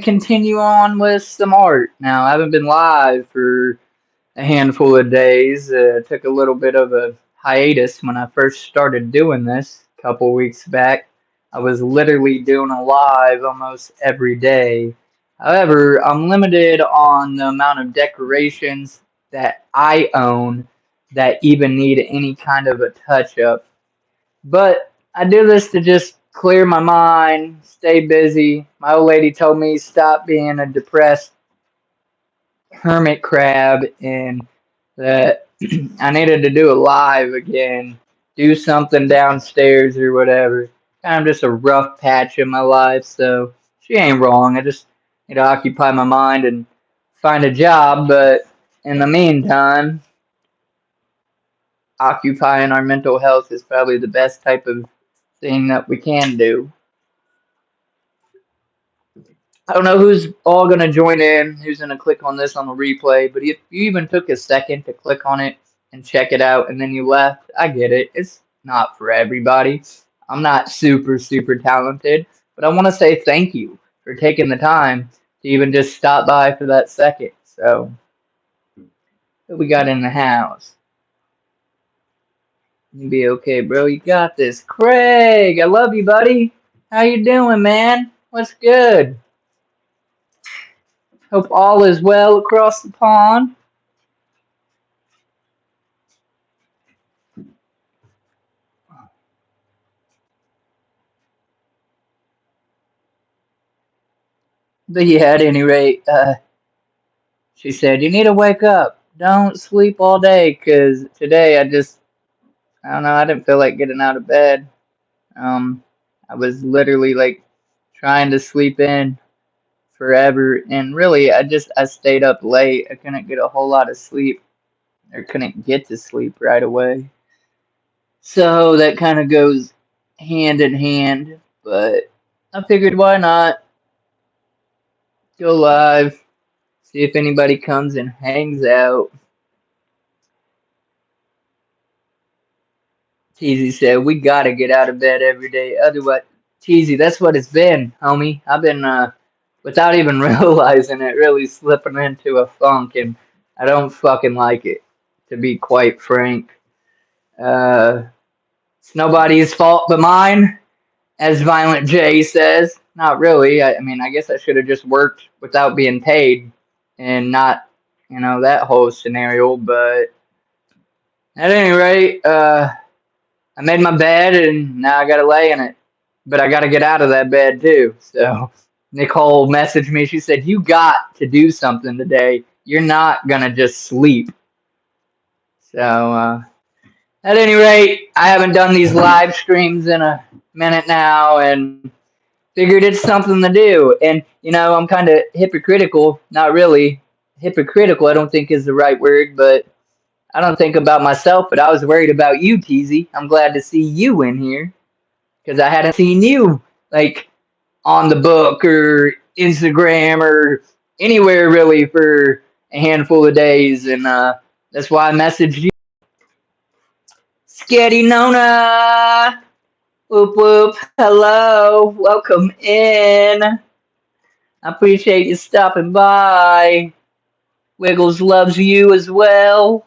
continue on with some art. Now, I haven't been live for a handful of days. Took a little bit of a hiatus when I first started doing this a couple weeks back. I was literally doing a live almost every day. However, I'm limited on the amount of decorations that I own that even need any kind of a touch up. But I do this to just clear my mind, stay busy. My old lady told me stop being a depressed hermit crab and that I needed to do it live again, do something downstairs or whatever. Kind of just a rough patch in my life, so she ain't wrong. I just need to occupy my mind and find a job, but in the meantime, occupying our mental health is probably the best type of thing that we can do. I don't know who's all going to join in, who's going to click on this on the replay, but if you even took a second to click on it and check it out and then you left, I get it. It's not for everybody. I'm not super talented, but I want to say thank you for taking the time to even just stop by for that second. So, what we got in the house? You be okay, bro. You got this. Craig, I love you, buddy. How you doing, man? What's good? Hope all is well across the pond. But yeah, at any rate, she said, you need to wake up. Don't sleep all day, 'cause today I don't know, I didn't feel like getting out of bed. Um, I was literally like trying to sleep in forever, and really, I stayed up late. I couldn't get a whole lot of sleep, or couldn't get to sleep right away. So that kind of goes hand in hand, but I figured why not go live, see if anybody comes and hangs out. Teasy said, we gotta get out of bed every day. Otherwise, Teasy, that's what it's been, homie. I've been, without even realizing it, really slipping into a funk, and I don't fucking like it, to be quite frank. Uh, it's nobody's fault but mine, as Violent J says. Not really. I mean, I guess I should have just worked without being paid and not, that whole scenario, but at any rate, I made my bed and now I gotta lay in it. But I gotta get out of that bed too. So Nicole messaged me. She said, you got to do something today. You're not gonna just sleep. So at any rate, I haven't done these live streams in a minute now and figured it's something to do. And I'm kind of hypocritical. Not really hypocritical, I don't think is the right word, but I don't think about myself, but I was worried about you, Teasy. I'm glad to see you in here because I hadn't seen you like on the book or Instagram or anywhere really for a handful of days, and that's why I messaged you. Sketty Nona, whoop whoop, hello, welcome in. I appreciate you stopping by. Wiggles loves you as well.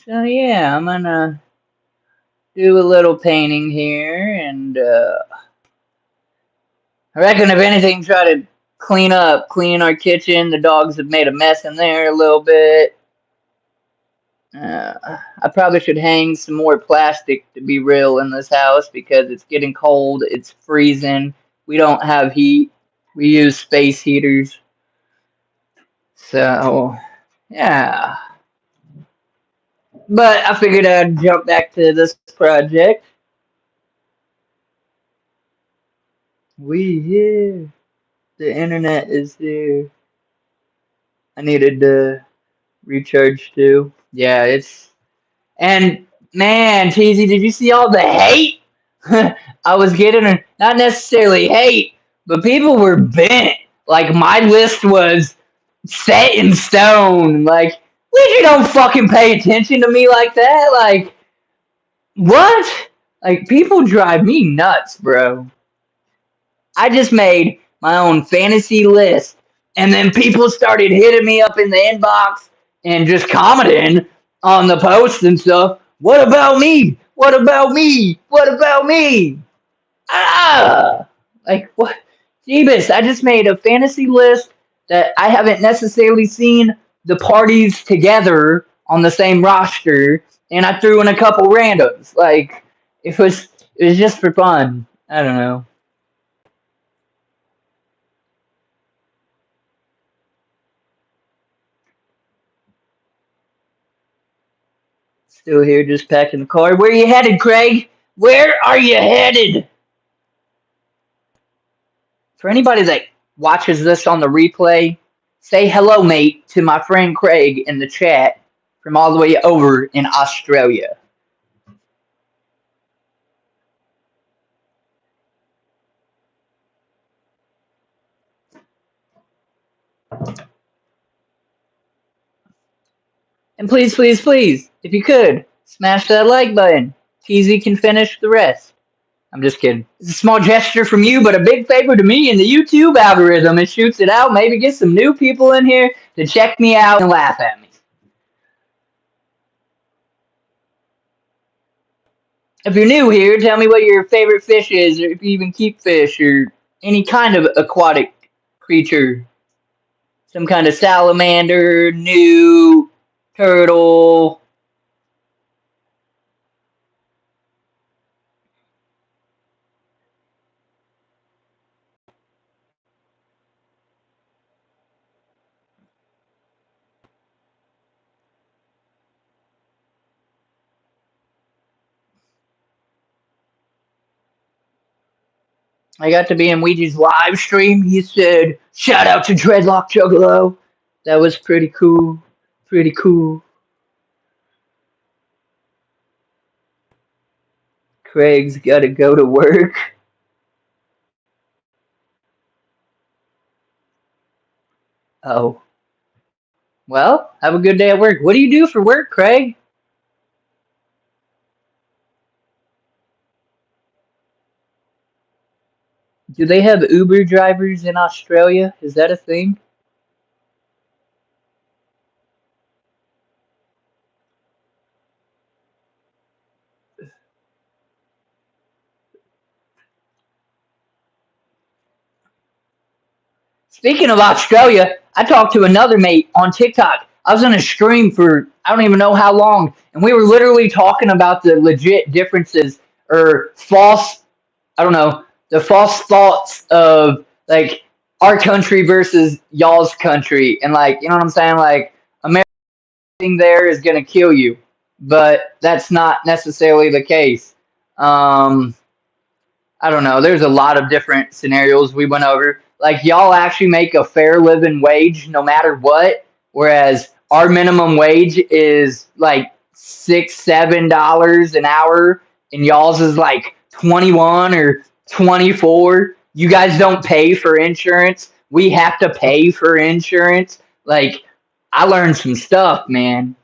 So yeah, I'm gonna do a little painting here, and I reckon if anything, try to clean our kitchen. The dogs have made a mess in there a little bit. I probably should hang some more plastic to be real in this house because it's getting cold. It's freezing. We don't have heat. We use space heaters. So, yeah. But I figured I'd jump back to this project. We here. The internet is there. I needed to recharge too. Yeah, it's and man, Cheesy, did you see all the hate? I was getting not necessarily hate, but people were bent. Like my list was set in stone. Like Ouija don't fucking pay attention to me like that. Like, what? Like, people drive me nuts, bro. I just made my own fantasy list, and then people started hitting me up in the inbox and just commenting on the posts and stuff. What about me? What about me? What about me? Ah! Like, what? Jeebus, I just made a fantasy list that I haven't necessarily seen the parties together on the same roster, and I threw in a couple randoms. Like, it was just for fun. I don't know. Still here, just packing the car. Where are you headed, Craig? Where are you headed? For anybody that watches this on the replay, say hello, mate, to my friend Craig in the chat from all the way over in Australia. And please, please, please, if you could, smash that like button. TZ can finish the rest. I'm just kidding. It's a small gesture from you, but a big favor to me and the YouTube algorithm. It shoots it out. Maybe get some new people in here to check me out and laugh at me. If you're new here, tell me what your favorite fish is, or if you even keep fish, or any kind of aquatic creature. Some kind of salamander, newt, turtle. I got to be in Ouija's live stream. He said, shout out to Dreadlock Juggalo. That was pretty cool. Pretty cool. Craig's got to go to work. Oh. Well, have a good day at work. What do you do for work, Craig? Do they have Uber drivers in Australia? Is that a thing? Speaking of Australia, I talked to another mate on TikTok. I was on a stream for I don't even know how long, and we were literally talking about the legit differences or false, I don't know, the false thoughts of like our country versus y'all's country, and like you know what I'm saying, like America there is gonna kill you, but that's not necessarily the case. Um, I don't know. There's a lot of different scenarios we went over. Like y'all actually make a fair living wage no matter what, whereas our minimum wage is like $6, $7 an hour, and y'all's is like 21 or 24. You guys don't pay for insurance. We have to pay for insurance. Like I learned some stuff, man.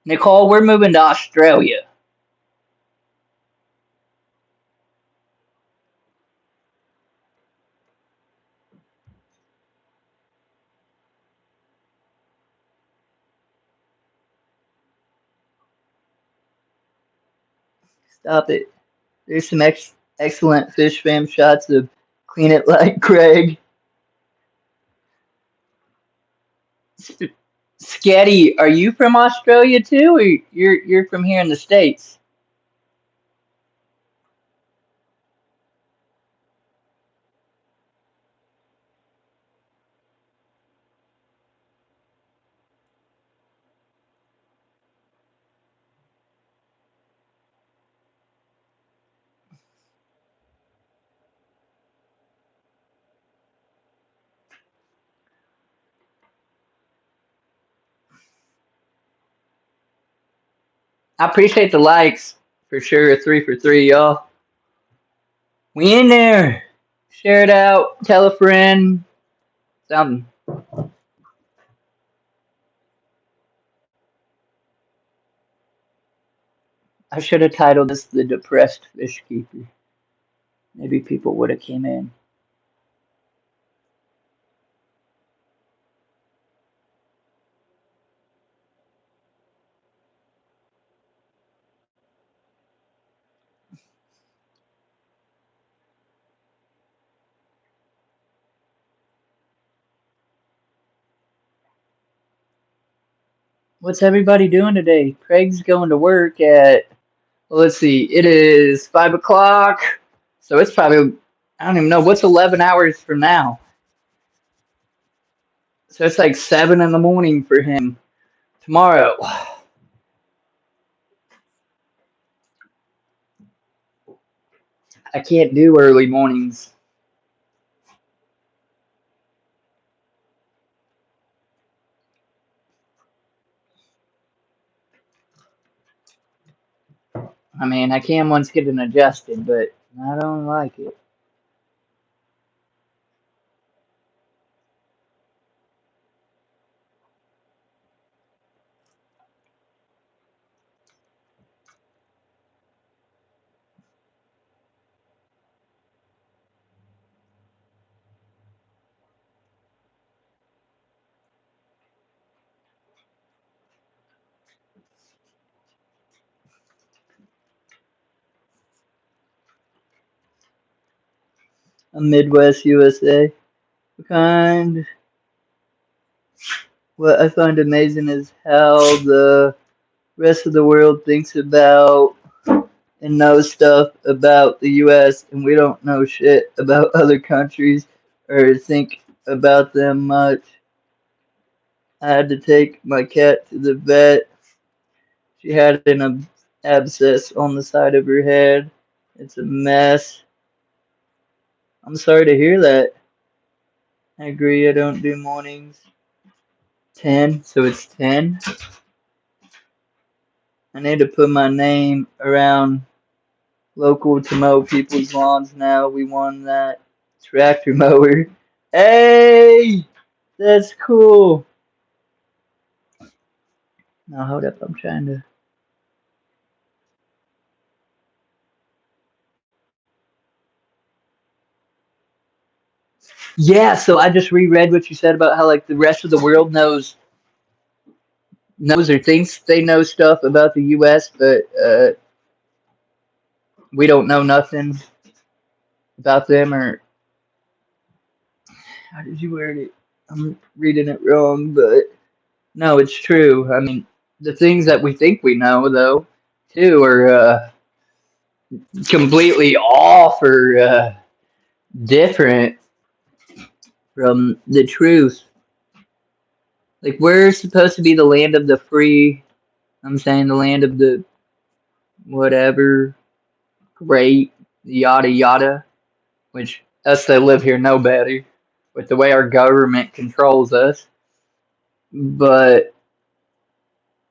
Nicole, we're moving to Australia. Stop it. There's some excellent fish fam shots of Clean It Like Craig. Scatty, are you from Australia too, or you're from here in the States? I appreciate the likes for sure. 3 for 3, y'all. We in there. Share it out. Tell a friend. Something. I should have titled this The Depressed Fish Keeper. Maybe people would have came in. What's everybody doing today? Craig's going to work at, well, let's see, it is 5 o'clock. So it's probably, I don't even know, what's 11 hours from now? So it's like 7 in the morning for him tomorrow. I can't do early mornings. I mean, I can once getting adjusted, but I don't like it. I'm Midwest USA. Kind. What I find amazing is how the rest of the world thinks about and knows stuff about the US, and we don't know shit about other countries or think about them much. I had to take my cat to the vet. She had an abscess on the side of her head. It's a mess. I'm sorry to hear that. I agree, I don't do mornings. 10, so it's 10. I need to put my name around local to mow people's lawns now. We won that tractor mower. Hey! That's cool. Now hold up, I'm trying to. Yeah, so I just reread what you said about how like the rest of the world knows or thinks they know stuff about the US, but we don't know nothing about them or how did you word it? I'm reading it wrong, but no, it's true. I mean, the things that we think we know though, too, are completely off or different from the truth. Like we're supposed to be the land of the free. I'm saying the land of the whatever, great, yada yada. Which us that live here know better with the way our government controls us. But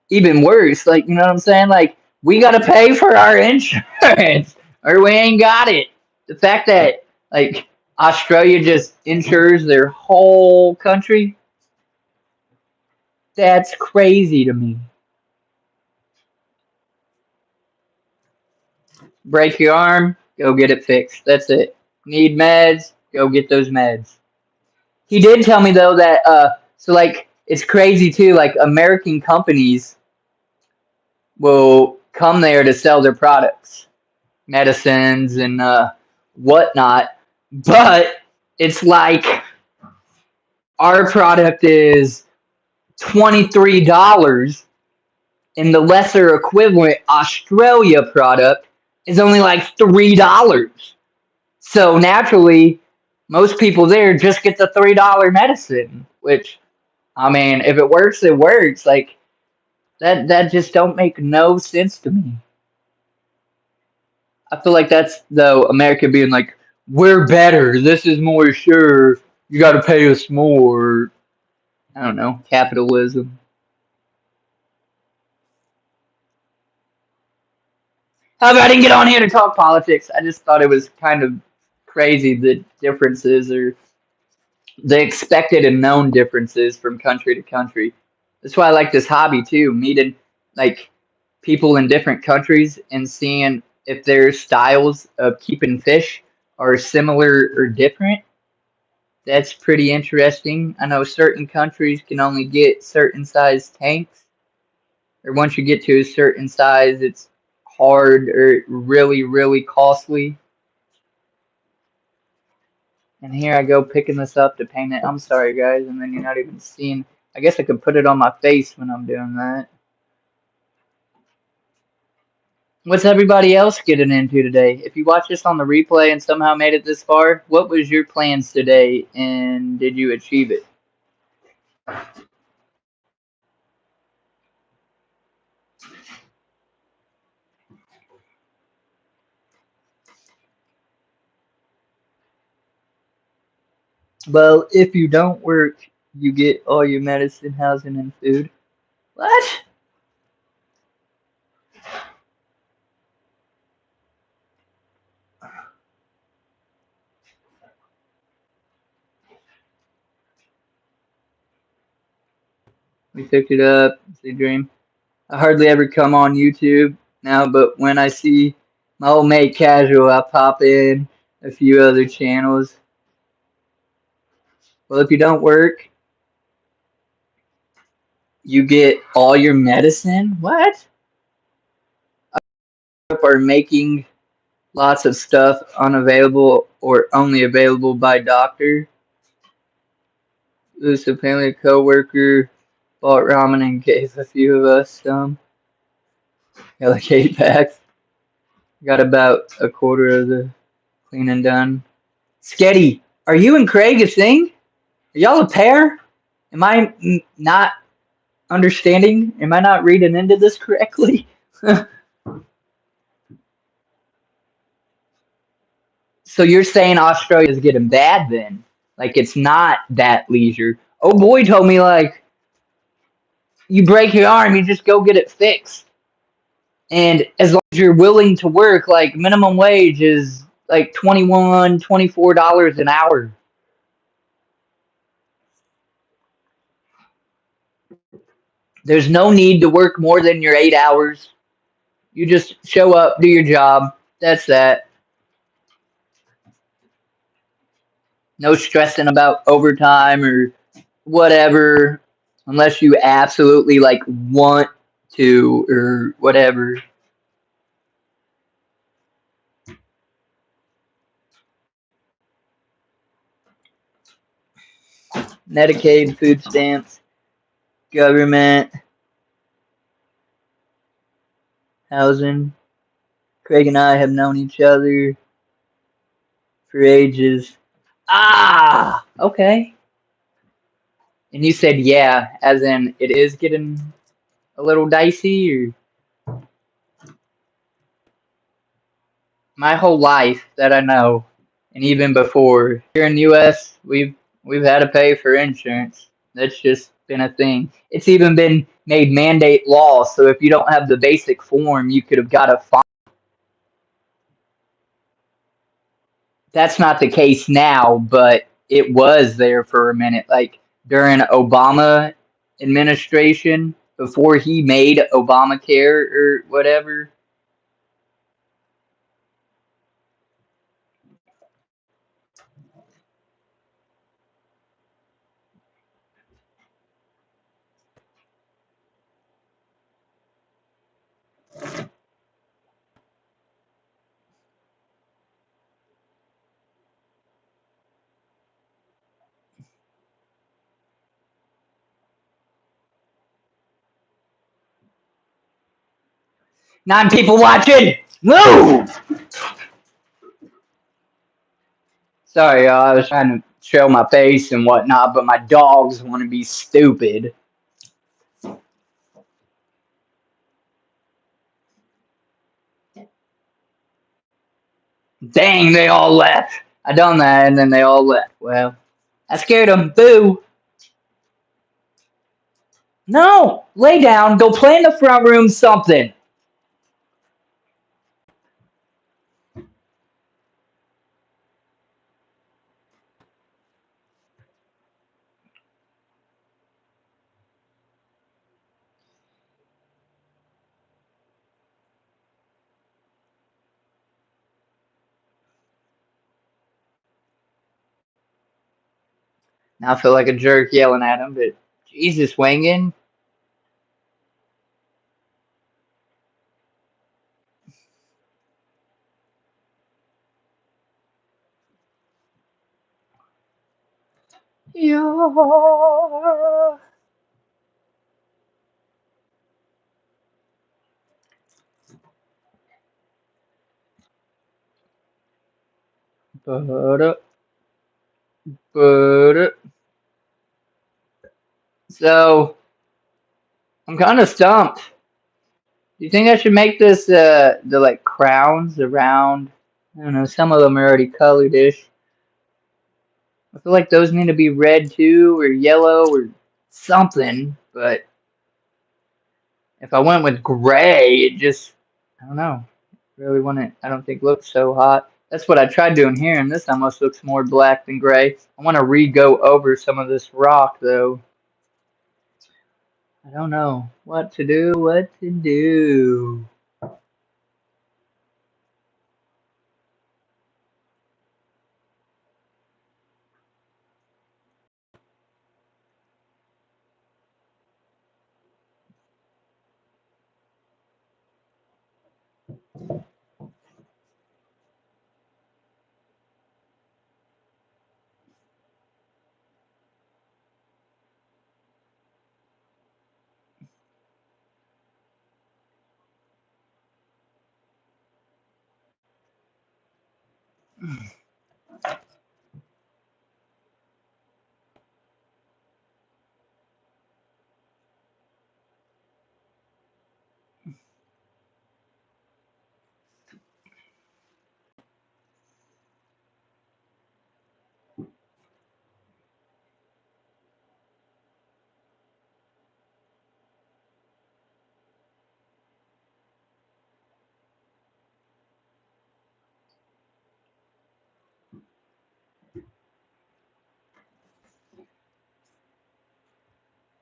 even worse, like you know what I'm saying? Like we gotta pay for our insurance or we ain't got it. The fact that like Australia just insures their whole country, that's crazy to me. Break your arm, go get it fixed. That's it. Need meds, go get those meds. He did tell me though that so like it's crazy too, like American companies will come there to sell their products, medicines and whatnot, but it's like our product is $23 and the lesser equivalent Australia product is only like $3. So naturally, most people there just get the $3 medicine, which I mean, if it works, it works. Like that just don't make no sense to me. I feel like that's though America being like, we're better. This is more sure. You got to pay us more. I don't know, capitalism. How about I didn't get on here to talk politics? I just thought it was kind of crazy the differences or the expected and known differences from country to country. That's why I like this hobby too, meeting like people in different countries and seeing if their styles of keeping fish are similar or different. That's pretty interesting. I know certain countries can only get certain size tanks, or once you get to a certain size, it's hard or really, really costly. And here I go picking this up to paint it. I'm sorry, guys, and then you're not even seeing. I guess I could put it on my face when I'm doing that. What's everybody else getting into today? If you watch this on the replay and somehow made it this far, what was your plans today and did you achieve it? Well, if you don't work, you get all your medicine, housing, and food. What? We picked it up. It's a dream. I hardly ever come on YouTube now, but when I see my old mate Casual, I pop in a few other channels. Well, if you don't work, you get all your medicine? What? Are making lots of stuff unavailable or only available by doctor. This apparently a co-worker bought ramen and gave a few of us some. Got like 8 packs. Got about a quarter of the cleaning done. Sketty, are you and Craig a thing? Are y'all a pair? Am I not understanding? Am I not reading into this correctly? So you're saying Australia is getting bad then? Like it's not that leisure. Oh boy told me like you break your arm, you just go get it fixed. And as long as you're willing to work, like minimum wage is like $24 an hour. There's no need to work more than your 8 hours. You just show up, do your job. That's that. No stressing about overtime or whatever, unless you absolutely like want to or whatever. Medicaid, food stamps, government, housing. Craig and I have known each other for ages. Ah, okay. And you said yeah, as in it is getting a little dicey, or my whole life that I know, and even before here in the U.S., we've had to pay for insurance. That's just been a thing. It's even been made mandate law. So if you don't have the basic form, you could have got a fine. That's not the case now, but it was there for a minute. Like during Obama administration, before he made Obamacare or whatever. Nine people watching. Move. Sorry, y'all. I was trying to show my face and whatnot, but my dogs want to be stupid. Dang, they all left. I done that, and then they all left. Well, I scared them. Boo. No, lay down. Go play in the front room. Something. Now I feel like a jerk yelling at him, but Jesus, Wangan. Yeah. But, but, so I'm kind of stumped. Do you think I should make this the like crowns around? I don't know. Some of them are already colored-ish. I feel like those need to be red too, or yellow, or something. But if I went with gray, it just I don't know. Really wouldn't. I don't think looks so hot. That's what I tried doing here, and this almost looks more black than gray. I want to re-go over some of this rock though. I don't know what to do. What to do?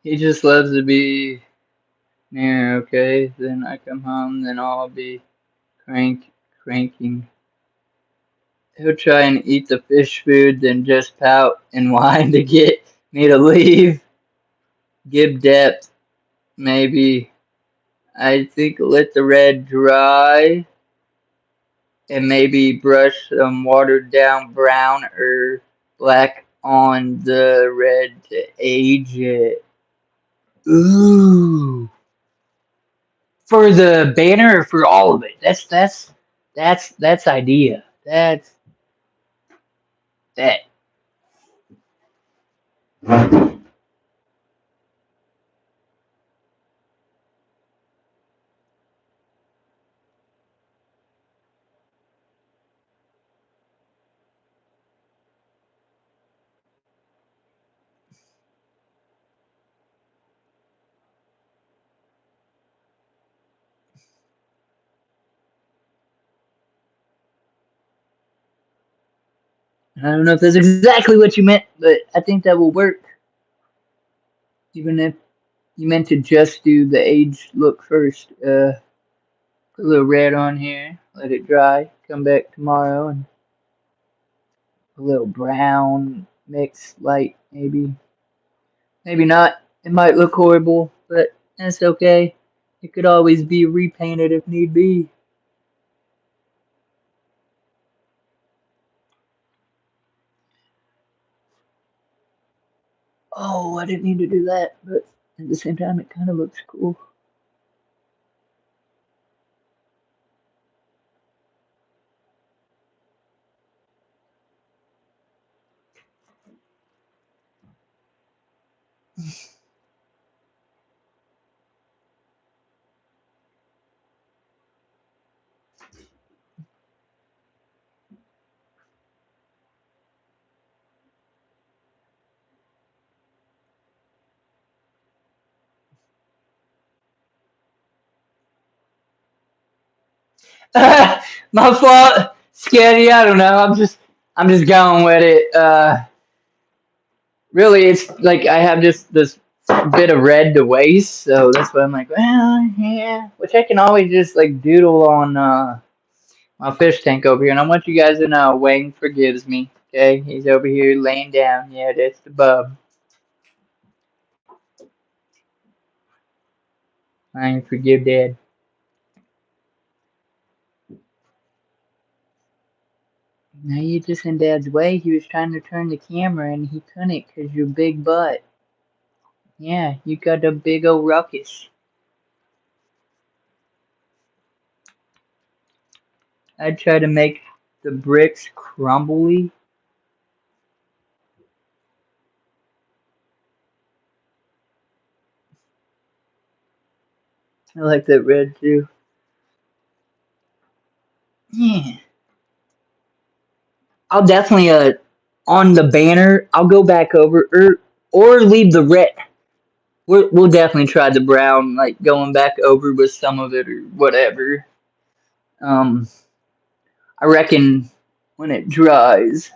He just loves to be near. Okay, then I come home, then I'll be cranking. He'll try and eat the fish food, then just pout and whine to get me to leave. Give depth, maybe. I think let the red dry and maybe brush some watered down brown or black on the red to age it. Ooh. For the banner or for all of it? That's idea. That's that. I don't know if that's exactly what you meant, but I think that will work. Even if you meant to just do the age look first. Put a little red on here, let it dry, come back tomorrow, and a little brown mix light, maybe. Maybe not. It might look horrible, but that's okay. It could always be repainted if need be. Oh, I didn't need to do that, but at the same time, it kind of looks cool. My fault, Scary. I don't know. I'm just going with it. Really, it's like I have just this bit of red to waste, so that's why I'm like, well, yeah. Which I can always just like doodle on my fish tank over here, and I want you guys to know Wang forgives me. Okay, he's over here laying down. Yeah, that's the bub. I ain't forgive Dad. Now you're just in Dad's way. He was trying to turn the camera and he couldn't because your big butt. Yeah, you got a big old ruckus. I'd try to make the bricks crumbly. I like that red too. Yeah. I'll definitely on the banner. I'll go back over or leave the red. We'll definitely try the brown, like going back over with some of it or whatever. Um, I reckon when it dries.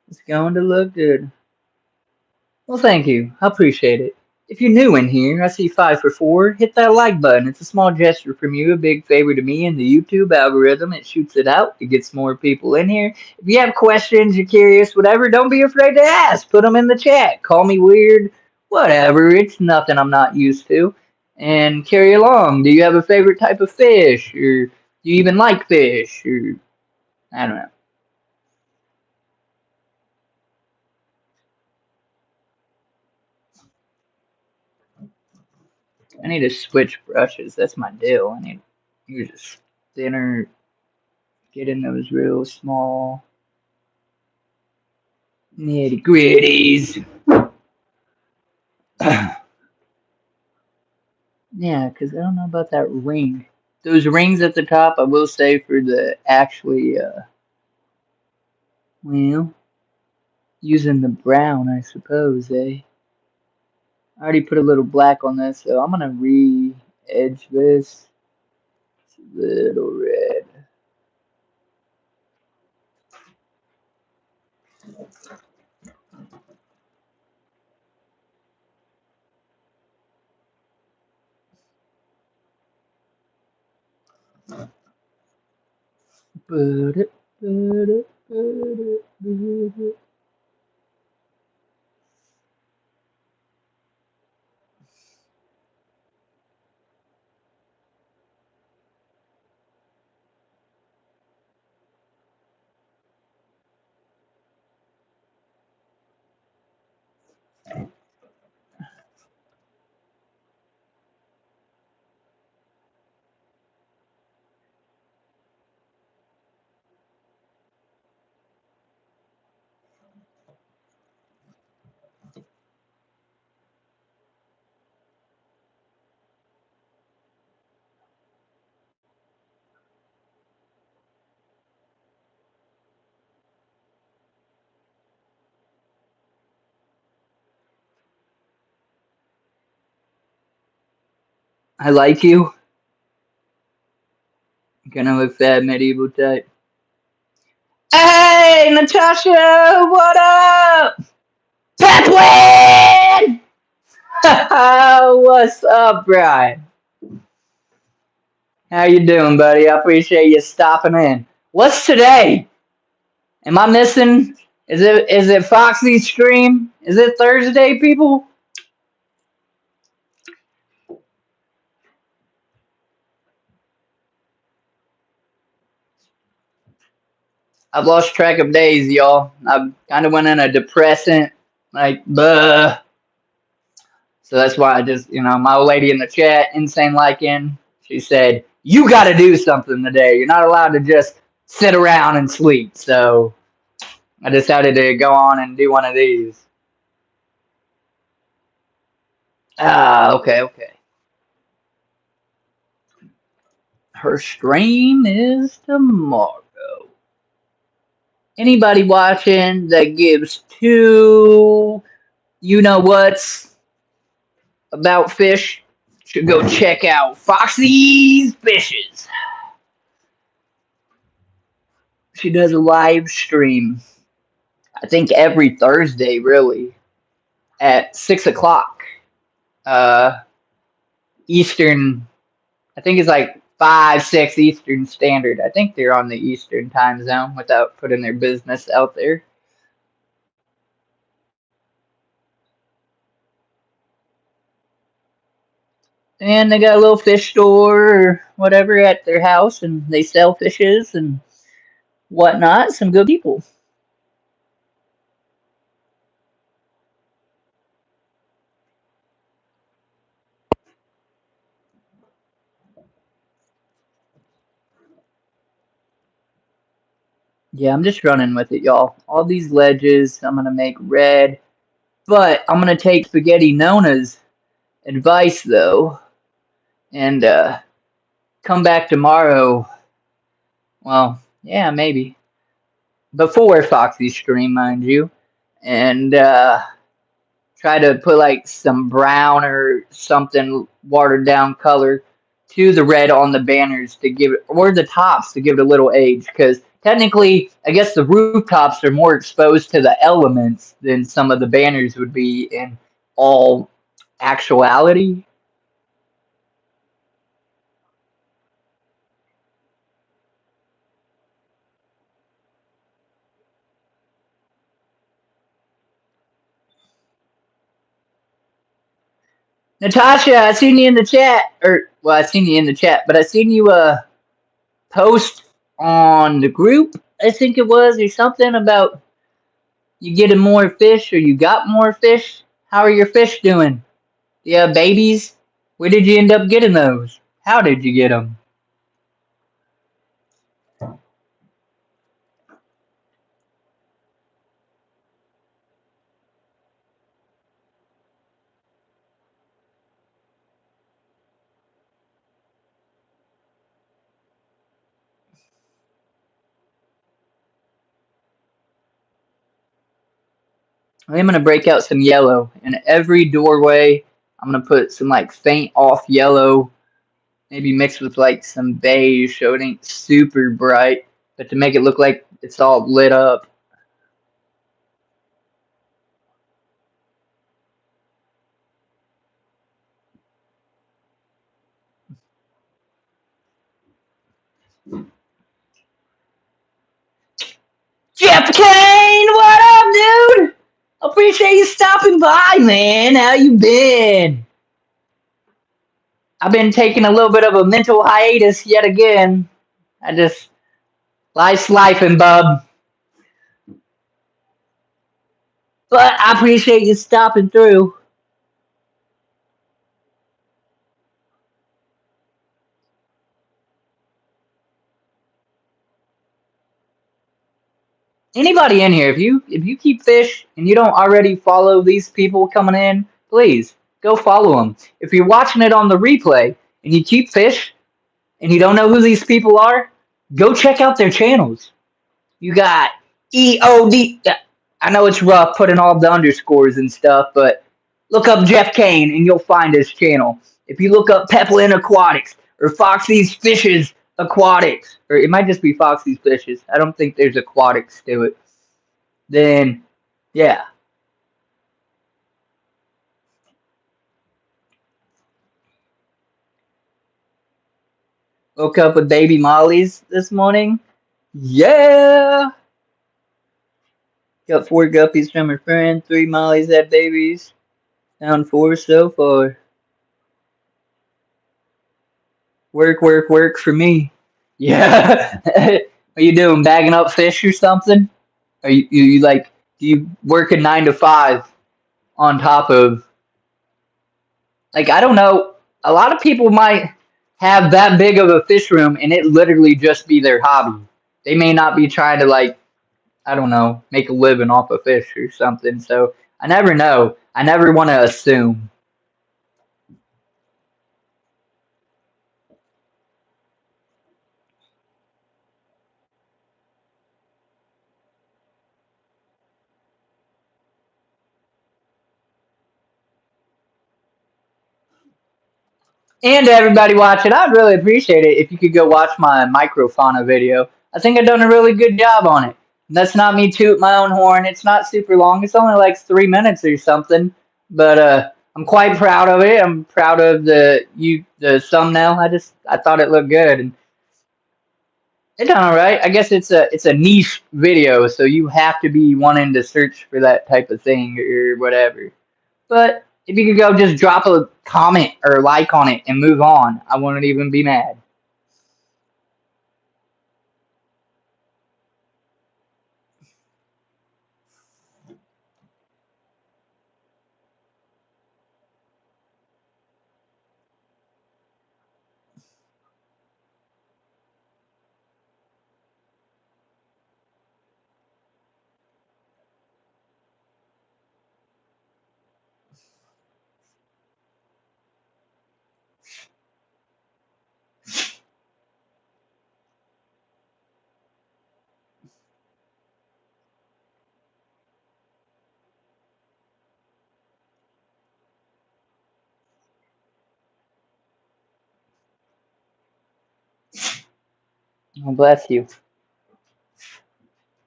It's going to look good. Well, thank you. I appreciate it. If you're new in here, I see 5 for 4. Hit that like button. It's a small gesture from you, a big favor to me and the YouTube algorithm. It shoots it out. It gets more people in here. If you have questions, you're curious, whatever, don't be afraid to ask. Put them in the chat. Call me weird. Whatever. It's nothing I'm not used to. And carry along. Do you have a favorite type of fish? Or do you even like fish? Or I don't know. I need to switch brushes. That's my deal. I need to use a thinner, get in those real small nitty gritties. Yeah, because I don't know about that ring. Those rings at the top, I will say for the actually, well, using the brown, I suppose, eh? I already put a little black on this, so I'm gonna re-edge this. It's a little red. But I like you. Gonna look that medieval type. Hey, Natasha, what up? Peplin! What's up, Brian? How you doing, buddy? I appreciate you stopping in. What's today? Am I missing? Is it Foxy's stream? Is it Thursday, people? I've lost track of days, y'all. I kind of went in a depressant, like, buh. So that's why I just, my old lady in the chat, Insane Liking, she said, you got to do something today. You're not allowed to just sit around and sleep. So I decided to go on and do one of these. Ah, okay, okay. Her stream is tomorrow. Anybody watching that gives two you know what's about fish should go check out Foxy's Fishes. She does a live stream, I think every Thursday, really, at 6 o'clock Eastern. I think it's like 5, 6 Eastern Standard. I think they're on the Eastern time zone without putting their business out there. And they got a little fish store or whatever at their house, and they sell fishes and whatnot. Some good people. Yeah, I'm just running with it, y'all. All these ledges I'm going to make red, but I'm going to take Spaghetti Nona's advice, though, and come back tomorrow. Well, yeah, maybe. Before Foxy's stream, mind you. And try to put like some brown or something watered down color to the red on the banners to give it, or the tops to give it a little age. Because technically, I guess the rooftops are more exposed to the elements than some of the banners would be in all actuality. Natasha, I seen you in the chat, or well, I seen you in the chat, but I seen you post on the group. I think it was or something about you getting more fish or you got more fish. How are your fish doing? Yeah, babies. Where did you end up getting those? How did you get them? I'm gonna break out some yellow in every doorway. I'm gonna put some like faint off yellow, maybe mixed with like some beige so it ain't super bright, but to make it look like it's all lit up. Jeff Kane, what up, dude? Appreciate you stopping by, man. How you been? I've been taking a little bit of a mental hiatus yet again. I just life's life and bub. But I appreciate you stopping through. Anybody in here, if you keep fish and you don't already follow these people coming in, please go follow them. If you're watching it on the replay and you keep fish and you don't know who these people are, go check out their channels. You got EOD. I know it's rough putting all the underscores and stuff, but look up Jeff Kane and you'll find his channel. If you look up Peplin Aquatics or Foxy's Fishes Aquatics, or it might just be Foxy's Fishes. I don't think there's aquatics to it. Then, yeah. Woke up with baby mollies this morning. Yeah. Got 4 guppies from her friend. 3 mollies had babies. Found 4 so far. Work, work, work for me. Yeah. Are you doing? Bagging up fish or something? Are you like, do you work a 9 to 5 on top of, like, I don't know. A lot of people might have that big of a fish room and it literally just be their hobby. They may not be trying to, like, I don't know, make a living off of fish or something. So I never know. I never want to assume. And to everybody watching, I'd really appreciate it if you could go watch my microfauna video. I think I've done a really good job on it. That's not me toot my own horn. It's not super long. It's only like 3 minutes or something. But I'm quite proud of it. I'm proud of the thumbnail. I thought it looked good, and it done all right. I guess it's a niche video, so you have to be wanting to search for that type of thing or whatever. But if you could go just drop a comment or like on it and move on, I wouldn't even be mad. Oh, bless you.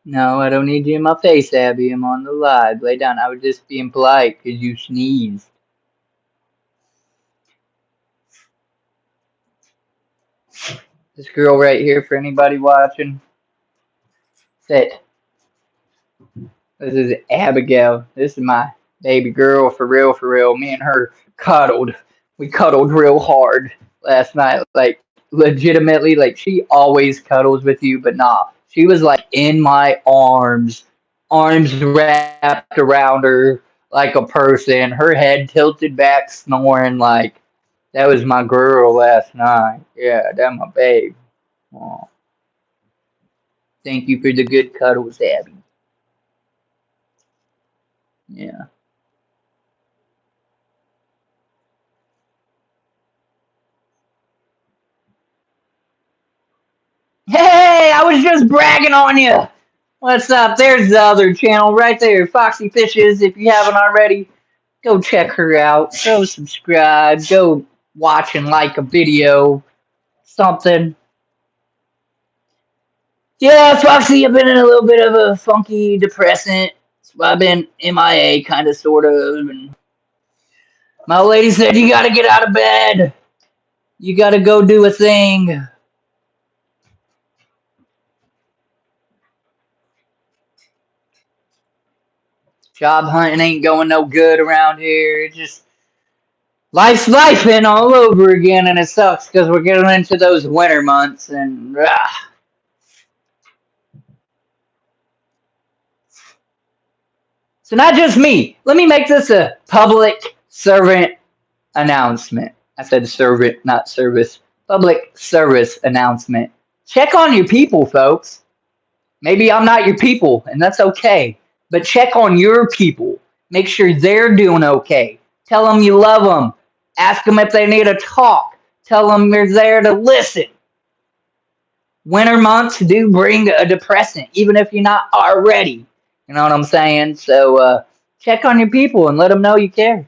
No, I don't need you in my face, Abby. I'm on the live. Lay down. I was just being polite because you sneezed. This girl right here, for anybody watching, said, this is Abigail. This is my baby girl, for real, for real. Me and her cuddled. We cuddled real hard last night. Like, legitimately, like, she always cuddles with you, but nah. She was, like, in my arms wrapped around her like a person, her head tilted back, snoring like, that was my girl last night. Yeah, that's my babe. Aw. Thank you for the good cuddles, Abby. Yeah. Hey, I was just bragging on you. What's up? There's the other channel right there, Foxy Fishes. If you haven't already, go check her out. Go subscribe. Go watch and like a video. Something. Yeah, Foxy, I've been in a little bit of a funky depressant. So I've been MIA, kind of, sort of. And my lady said, you gotta get out of bed. You gotta go do a thing. Job hunting ain't going no good around here. It just life's lifing all over again, and it sucks because we're getting into those winter months, and so not just me. Let me make this a public servant announcement. I said servant, not service. Public service announcement. Check on your people, folks. Maybe I'm not your people, and that's okay. But check on your people. Make sure they're doing okay. Tell them you love them. Ask them if they need a talk. Tell them you're there to listen. Winter months do bring a depressant, even if you're not already. You know what I'm saying? So check on your people and let them know you care.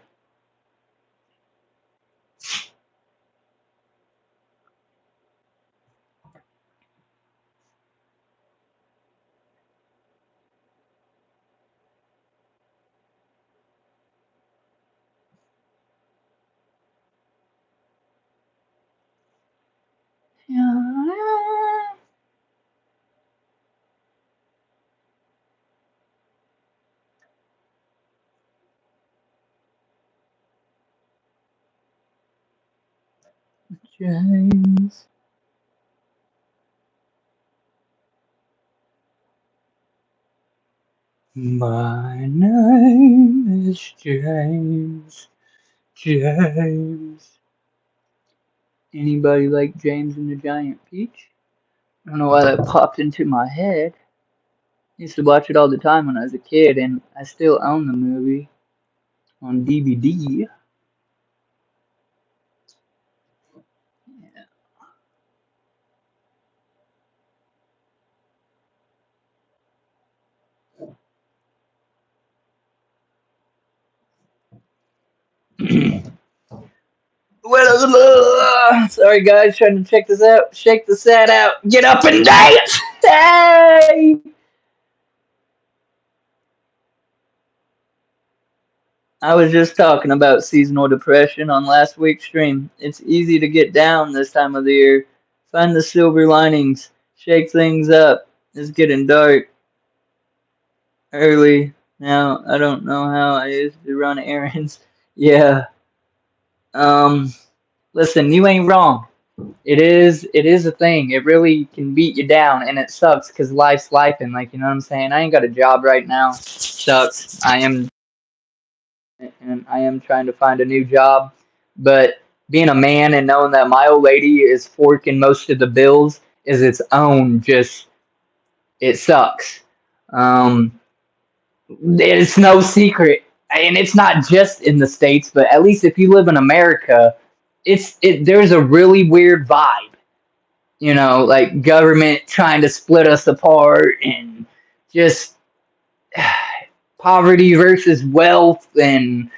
James. My name is James. James. Anybody like James and the Giant Peach? I don't know why that popped into my head. Used to watch it all the time when I was a kid, and I still own the movie on DVD. Well, sorry guys, trying to check this out. Shake the set out. Get up and dance. Hey! I was just talking about seasonal depression on last week's stream. It's easy to get down this time of the year. Find the silver linings. Shake things up. It's getting dark early now. I don't know how I used to run errands. Yeah. Um. Listen, you ain't wrong. It is a thing. It really can beat you down, and it sucks because life's life, and like you know what I'm saying. I ain't got a job right now. Sucks. I am trying to find a new job, but being a man and knowing that my old lady is forking most of the bills is its own just it sucks. Um, it's no secret, and it's not just in the states, but at least if you live in America, there's a really weird vibe, like government trying to split us apart and just poverty versus wealth, and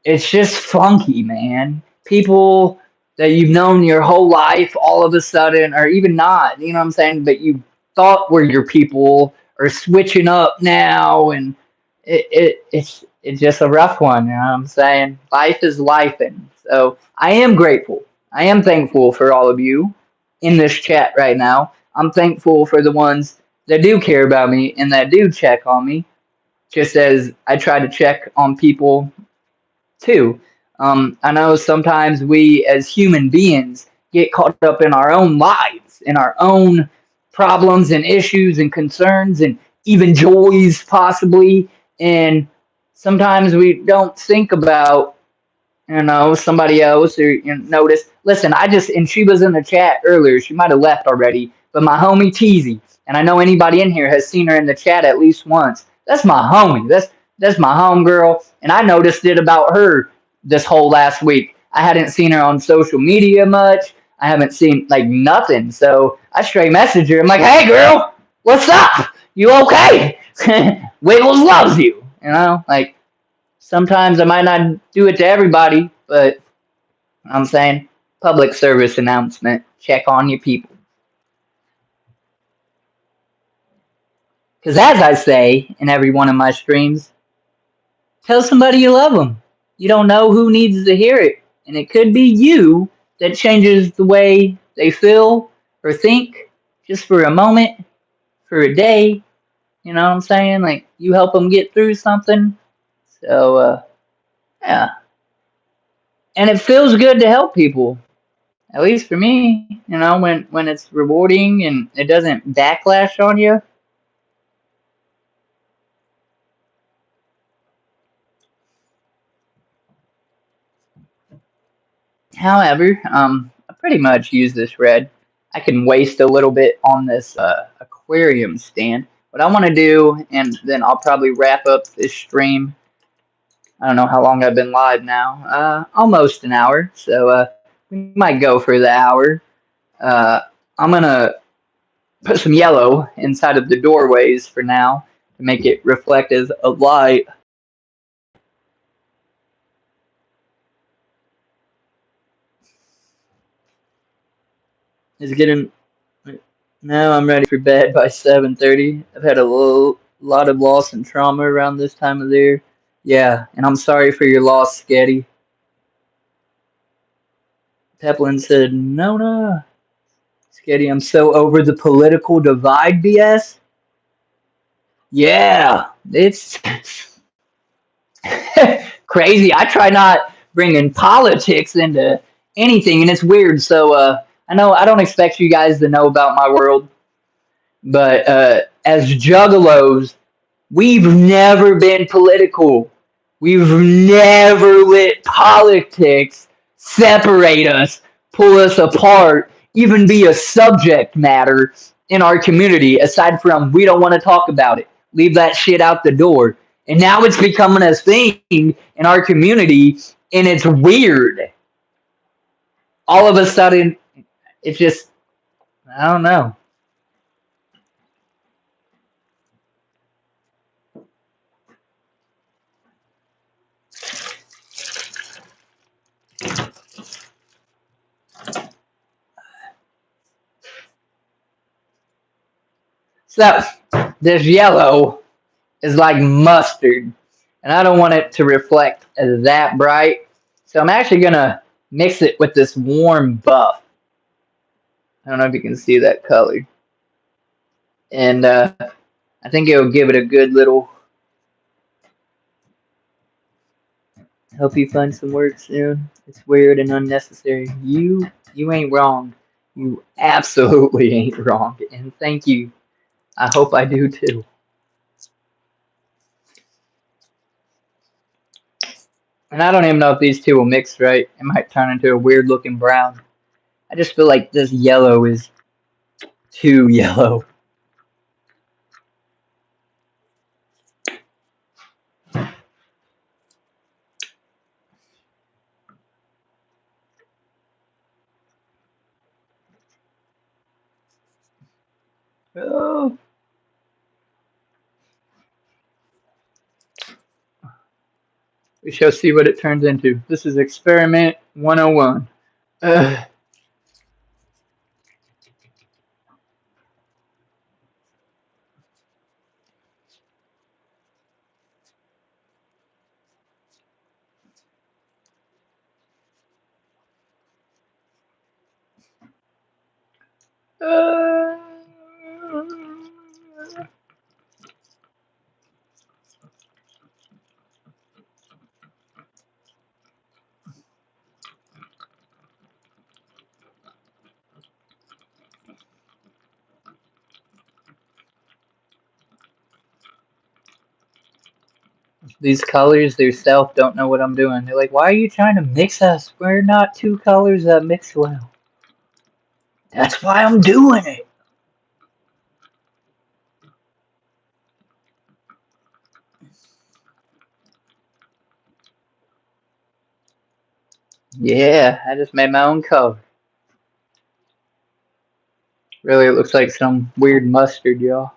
it's just funky, man. People that you've known your whole life all of a sudden, or even not, you know what I'm saying, but you thought were your people are switching up now, and it's just a rough one, you know what I'm saying? Life is life, and so I am grateful. I am thankful for all of you in this chat right now. I'm thankful for the ones that do care about me and that do check on me, just as I try to check on people too. I know sometimes we as human beings get caught up in our own lives, in our own problems and issues and concerns and even joys, possibly. And sometimes we don't think about somebody else or notice. Listen, and she was in the chat earlier. She might have left already, but my homie Teasy, and I know anybody in here has seen her in the chat at least once. That's my homie. That's my homegirl, and I noticed it about her this whole last week. I hadn't seen her on social media much. I haven't seen like nothing. So I straight messaged her. I'm like, "Hey, girl, what's up? You okay?" Wiggles loves you. Like sometimes I might not do it to everybody, but I'm saying public service announcement. Check on your people. Because as I say in every one of my streams, tell somebody you love them. You don't know who needs to hear it. And it could be you that changes the way they feel or think just for a moment, for a day. You know what I'm saying? Like you help them get through something. So, yeah. And it feels good to help people. At least for me, when it's rewarding and it doesn't backlash on you. However, I pretty much use this red. I can waste a little bit on this aquarium stand. What I want to do, and then I'll probably wrap up this stream. I don't know how long I've been live now. Almost an hour, so we might go for the hour. I'm gonna put some yellow inside of the doorways for now to make it reflective of light. It's getting now. I'm ready for bed by 7:30. I've had a lot of loss and trauma around this time of the year. Yeah, and I'm sorry for your loss, Sketty. Peplin said, "No, Sketty, I'm so over the political divide BS." Yeah, it's crazy. I try not bringing politics into anything, and it's weird. So I know I don't expect you guys to know about my world, but as juggalos, we've never been political. We've never let politics separate us, pull us apart, even be a subject matter in our community aside from we don't want to talk about it. Leave that shit out the door. And now it's becoming a thing in our community, and it's weird. All of a sudden, it's just, I don't know. So, this yellow is like mustard, and I don't want it to reflect as that bright. So, I'm actually going to mix it with this warm buff. I don't know if you can see that color. And I think it'll give it a good little. Help you find some work soon. It's weird and unnecessary. You ain't wrong. You absolutely ain't wrong. And thank you. I hope I do too. And I don't even know if these two will mix right. It might turn into a weird looking brown. I just feel like this yellow is too yellow. Oh. We shall see what it turns into. This is experiment 101. Ugh. Uh, these colors themselves don't know what I'm doing. They're like, why are you trying to mix us? We're not two colors that mix well. That's why I'm doing it. Yeah, I just made my own color. Really, it looks like some weird mustard, y'all.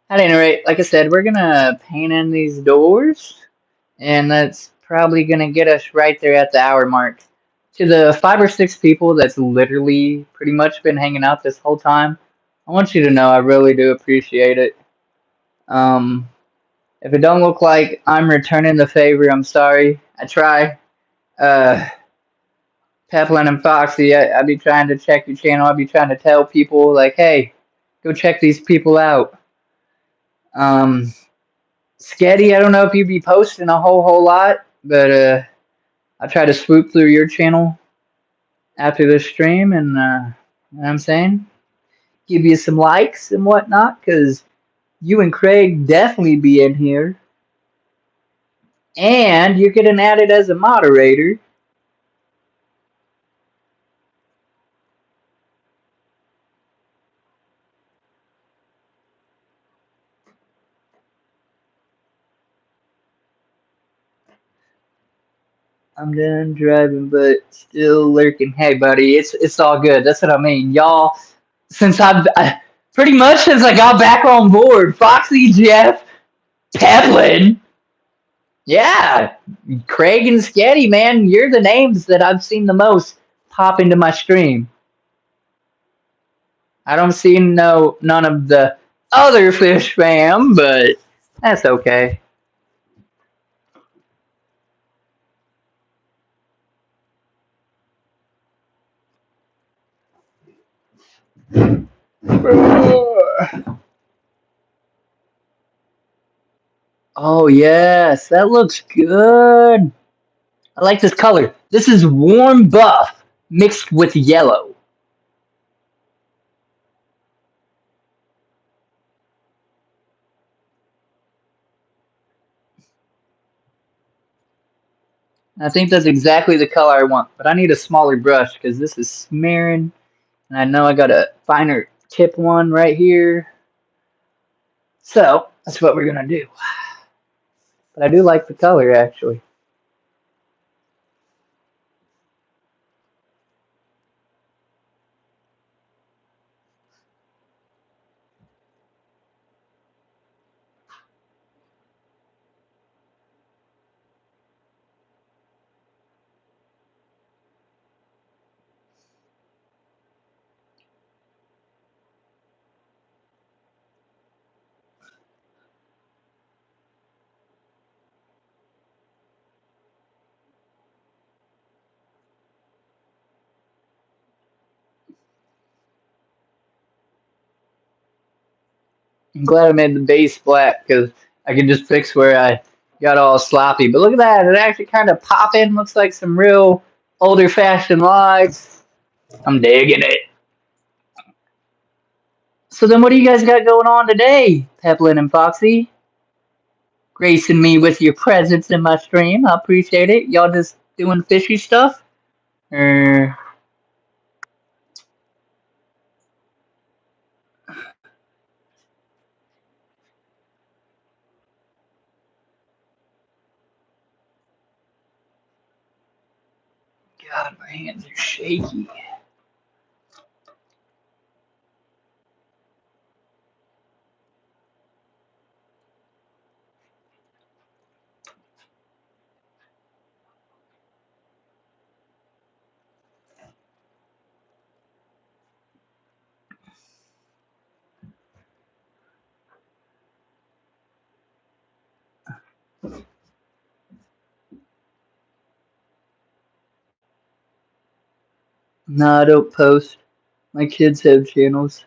At any rate, like I said, we're gonna paint in these doors, and that's probably gonna get us right there at the hour mark. To the 5 or 6 people that's literally pretty much been hanging out this whole time, I want you to know I really do appreciate it. Um, if it don't look like I'm returning the favor, I'm sorry. I try. Uh, Peplin and Foxy, I be trying to check your channel. I be trying to tell people like, hey, go check these people out. Um, Sketty, I don't know if you be posting a whole lot, but I try to swoop through your channel after this stream, and you know what I'm saying, give you some likes and whatnot, because you and Craig definitely be in here, and you're getting added as a moderator. I'm done driving, but still lurking. Hey, buddy, it's all good. That's what I mean, y'all. Since pretty much since I got back on board, Foxy, Jeff, Peplin, yeah, Craig and Sketty, man, you're the names that I've seen the most pop into my stream. I don't see none of the other fish fam, but that's okay. Oh yes, that looks good. I like this color. This is warm buff mixed with yellow. I think that's exactly the color I want, but I need a smaller brush because this is smearing, and I know I got a finer tip one right here. So that's what we're gonna do. But I do like the color actually. I'm glad I made the base black because I can just fix where I got all sloppy. But look at that, it actually kind of popping. Looks like some real older fashioned lights. I'm digging it. So then what do you guys got going on today, Peplin and Foxy? Gracing me with your presence in my stream. I appreciate it. Y'all just doing fishy stuff? Er, God, my hands are shaky. No, I don't post. My kids have channels.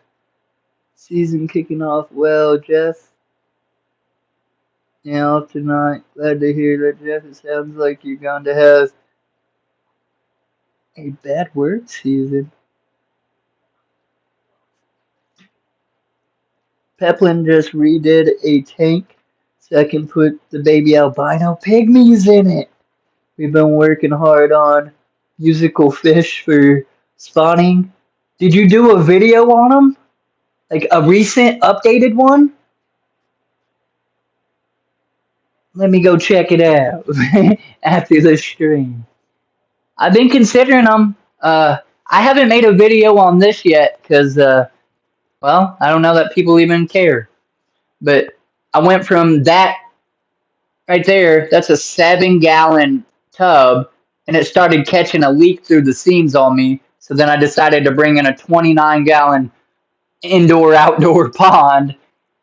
Season kicking off well, Jeff. Yeah, off tonight. Glad to hear that, Jeff. It sounds like you're going to have a bad work season. Peplin just redid a tank so I can put the baby albino pygmies in it. We've been working hard on musical fish for spawning. Did you do a video on them? Like a recent updated one? Let me go check it out after the stream. I've been considering them. I haven't made a video on this yet because, well, I don't know that people even care. But I went from that right there, that's a 7 gallon tub, and it started catching a leak through the seams on me. So then I decided to bring in a 29 gallon indoor outdoor pond,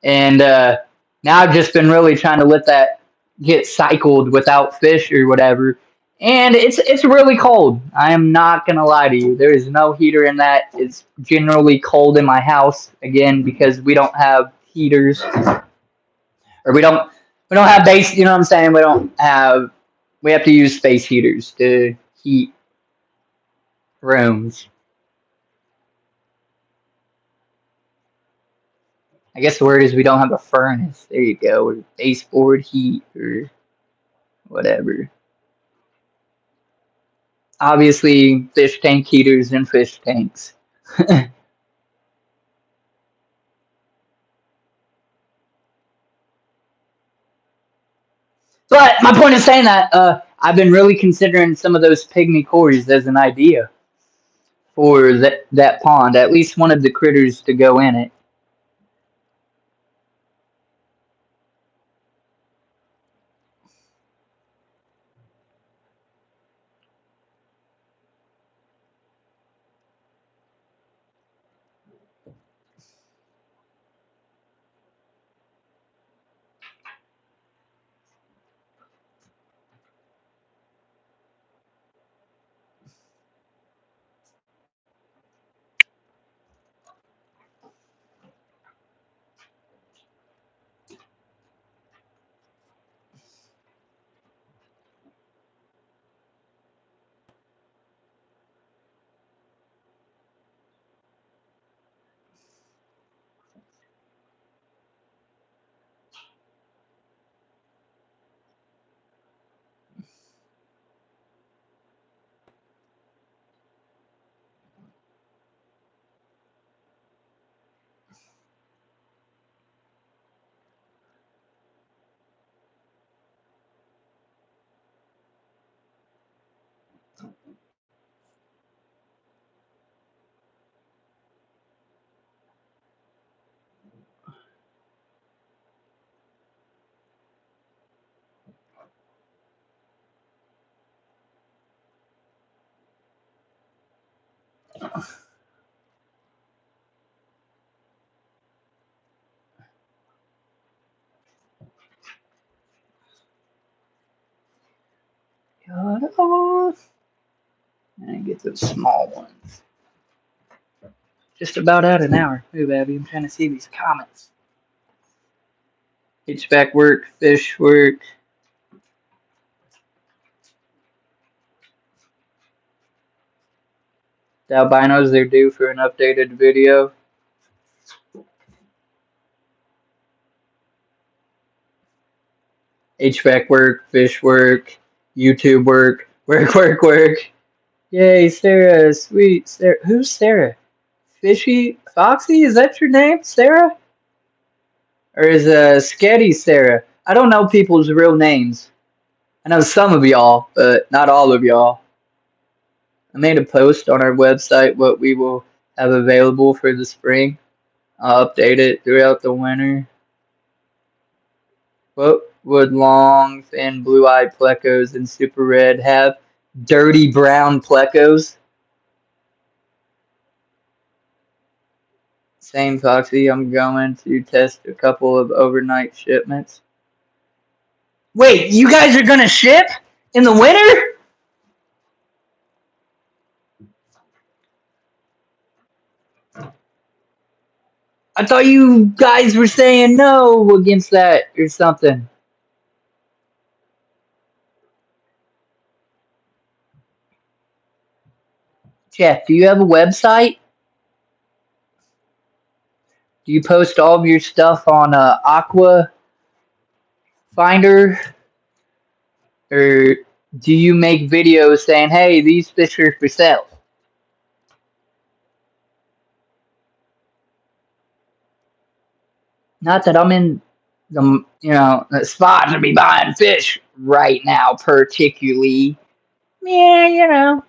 and now I've just been really trying to let that get cycled without fish or whatever. And it's really cold. I am not gonna lie to you. There is no heater in that. It's generally cold in my house again because we don't have heaters, or we don't have base. You know what I'm saying? We have to use space heaters to heat rooms. I guess the word is we don't have a furnace. There you go. Or baseboard heat or whatever. Obviously, fish tank heaters and fish tanks. But my point is saying that I've been really considering some of those pygmy cories as an idea for that pond. At least one of the critters to go in it. And get those small ones. Just about at an hour. Ooh, Abby, I'm trying to see these comments. HVAC work, fish work. The albinos, they're due for an updated video. HVAC work, fish work, YouTube work, work. Yay, Sarah, sweet Sarah. Who's Sarah? Fishy? Foxy? Is that your name, Sarah? Or is Sketty Sarah? I don't know people's real names. I know some of y'all, but not all of y'all. I made a post on our website what we will have available for the spring. I'll update it throughout the winter. What would long, thin, blue-eyed plecos and super red have? Dirty brown plecos? Same, Foxy. I'm going to test a couple of overnight shipments. Wait, you guys are going to ship in the winter? I thought you guys were saying no against that or something. Jeff, do you have a website? Do you post all of your stuff on Aqua Finder? Or do you make videos saying, hey, these fish are for sale? Not that I'm in the spot to be buying fish right now, particularly. Yeah,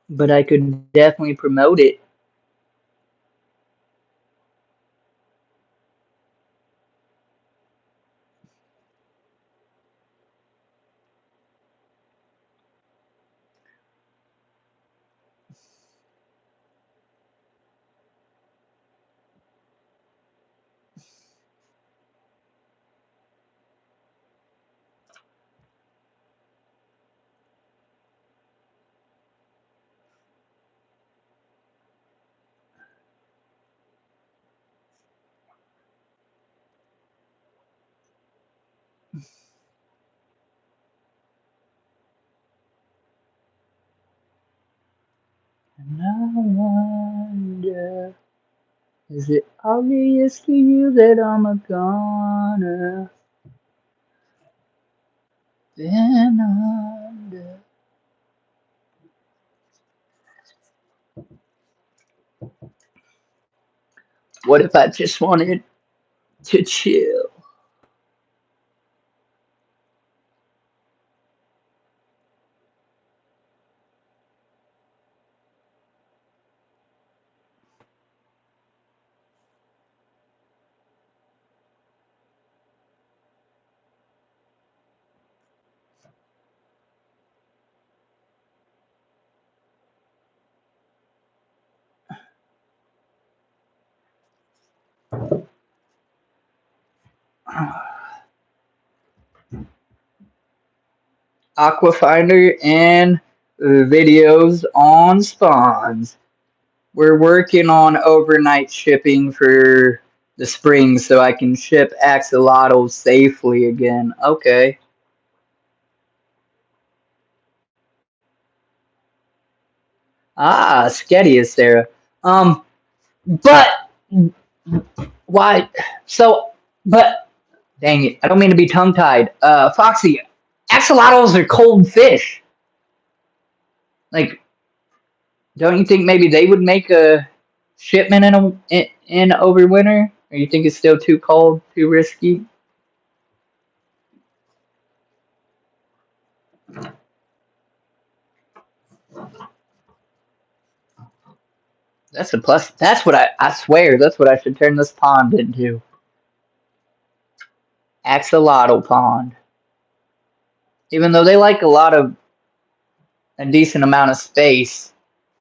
but I could definitely promote it. And I wonder, is it obvious to you that I'm a goner? Then under. What if I just wanted to chill? Aquafinder and videos on spawns. We're working on overnight shipping for the spring so I can ship axolotls safely again. Okay. Ah, Sketty is Sarah. But why? So, but dang it, I don't mean to be tongue-tied. Foxy, axolotls are cold fish. Like, don't you think maybe they would make a shipment in overwinter? Or you think it's still too cold, too risky? That's a plus. That's what I swear. That's what I should turn this pond into. Axolotl pond. Even though they like a lot of a decent amount of space.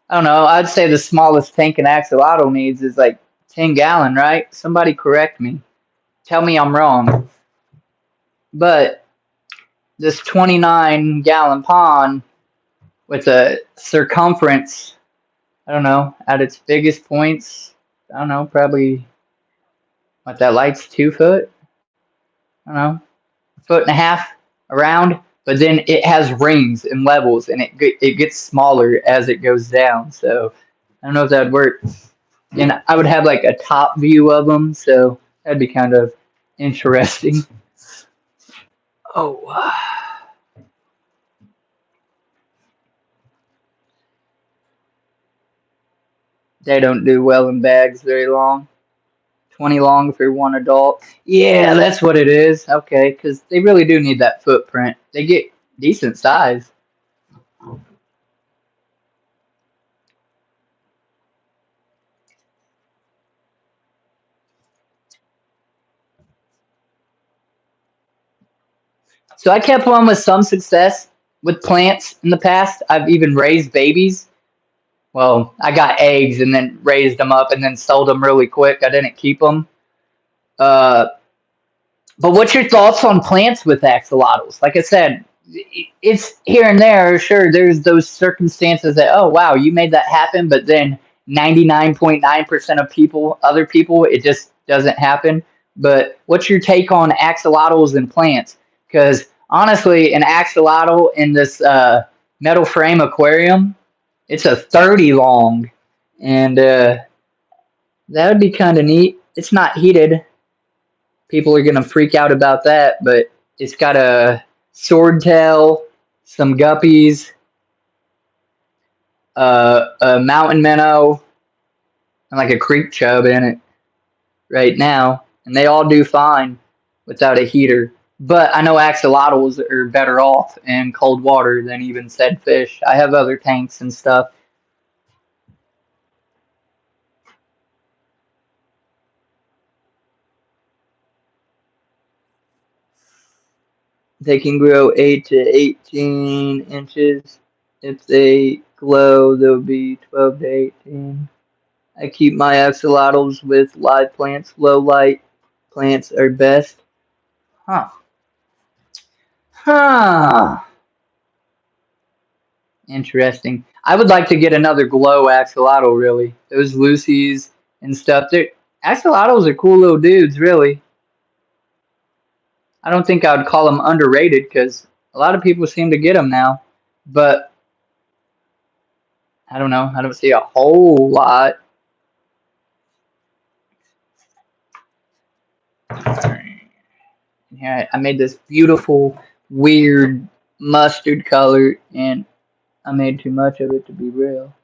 I don't know. I'd say the smallest tank an axolotl needs is like 10-gallon, right? Somebody correct me. Tell me I'm wrong. But this 29-gallon pond with a circumference, I don't know, at its biggest points, I don't know, probably what that light's 2 foot. I don't know, a foot and a half around. But then it has rings and levels, and it gets smaller as it goes down. So I don't know if that'd work. And I would have like a top view of them, so that'd be kind of interesting. Oh, they don't do well in bags very long. 20 long for one adult. Yeah, that's what it is. Okay, because they really do need that footprint. They get decent size. So I kept on with some success with plants in the past. I've even raised babies. Well, I got eggs and then raised them up and then sold them really quick. I didn't keep them. Uh, but what's your thoughts on plants with axolotls? Like I said, it's here and there. Sure, there's those circumstances that, oh, wow, you made that happen, but then 99.9% of people, other people, it just doesn't happen. But what's your take on axolotls and plants? Because honestly, an axolotl in this metal frame aquarium, it's a 30 long, and that would be kind of neat. It's not heated. People are gonna freak out about that, but it's got a swordtail, some guppies, a mountain minnow, and like a creek chub in it right now, and they all do fine without a heater. But I know axolotls are better off in cold water than even said fish. I have other tanks and stuff. They can grow 8 to 18 inches. If they glow, they'll be 12 to 18. I keep my axolotls with live plants. Low light plants are best. Huh. Huh. Interesting. I would like to get another glow axolotl, really. Those Lucy's and stuff. Axolotls are cool little dudes, really. I don't think I would call them underrated because a lot of people seem to get them now. But I don't know. I don't see a whole lot. Here, I made this beautiful, weird mustard color, and I made too much of it to be real.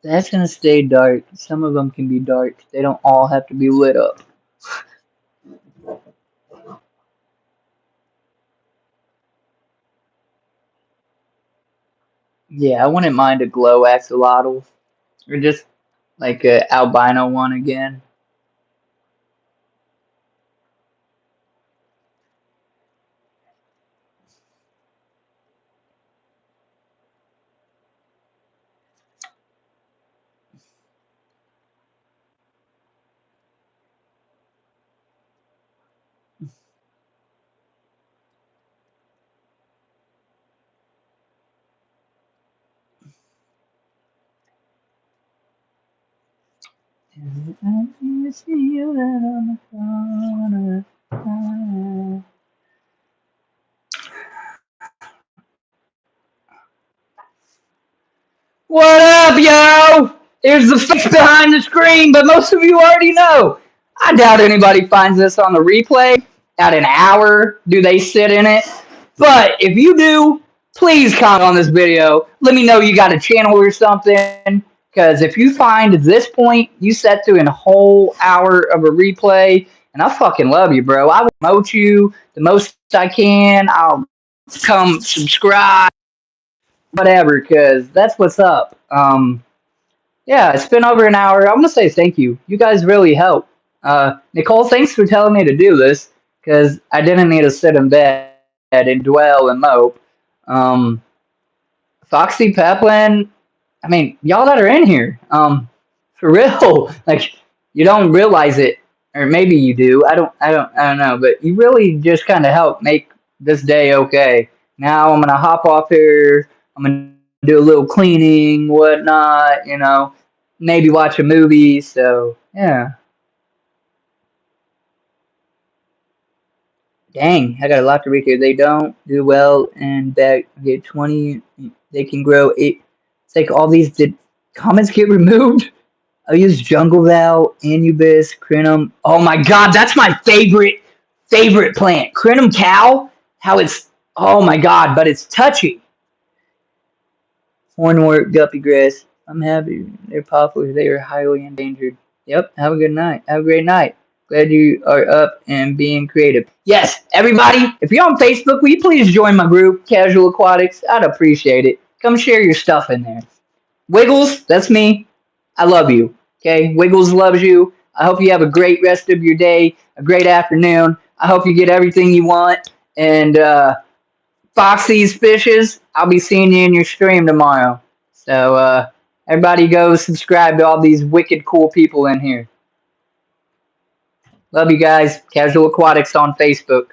That's gonna stay dark. Some of them can be dark. They don't all have to be lit up. Yeah, I wouldn't mind a glow axolotl or just like a albino one again. I see you on the corner. What up, yo? Here's the face behind the screen, but most of you already know. I doubt anybody finds this on the replay. At an hour, do they sit in it? But if you do, please comment on this video. Let me know you got a channel or something. Because if you find this point, you sat through a whole hour of a replay, and I fucking love you, bro. I will promote you the most I can. I'll come subscribe whatever, because that's what's up. Yeah, it's been over an hour. I'm gonna say thank you. You guys really help. Nicole, thanks for telling me to do this. because I didn't need to sit in bed and dwell and mope. Um, Foxy Pepland, I mean, y'all that are in here, for real, like you don't realize it, or maybe you do. I don't know, but you really just kind of help make this day okay. Now I'm gonna hop off here. I'm gonna do a little cleaning, whatnot. Maybe watch a movie. So yeah, dang, I got a lot to read here. They don't do well and that get 20. They can grow eight. It's like all these did comments get removed. I'll use Jungle Val, Anubis, Crinum. Oh my god, that's my favorite plant. Crinum cow. How it's oh my god, but it's touchy. Hornwort, guppy grass. I'm happy they're popular. They are highly endangered. Yep. Have a good night. Have a great night. Glad you are up and being creative. Yes, everybody, if you're on Facebook, will you please join my group, Casual Aquatics? I'd appreciate it. Come share your stuff in there. Wiggles, that's me. I love you. Okay? Wiggles loves you. I hope you have a great rest of your day, a great afternoon. I hope you get everything you want. And Foxy's Fishes, I'll be seeing you in your stream tomorrow. So everybody go subscribe to all these wicked cool people in here. Love you guys. Casual Aquatics on Facebook.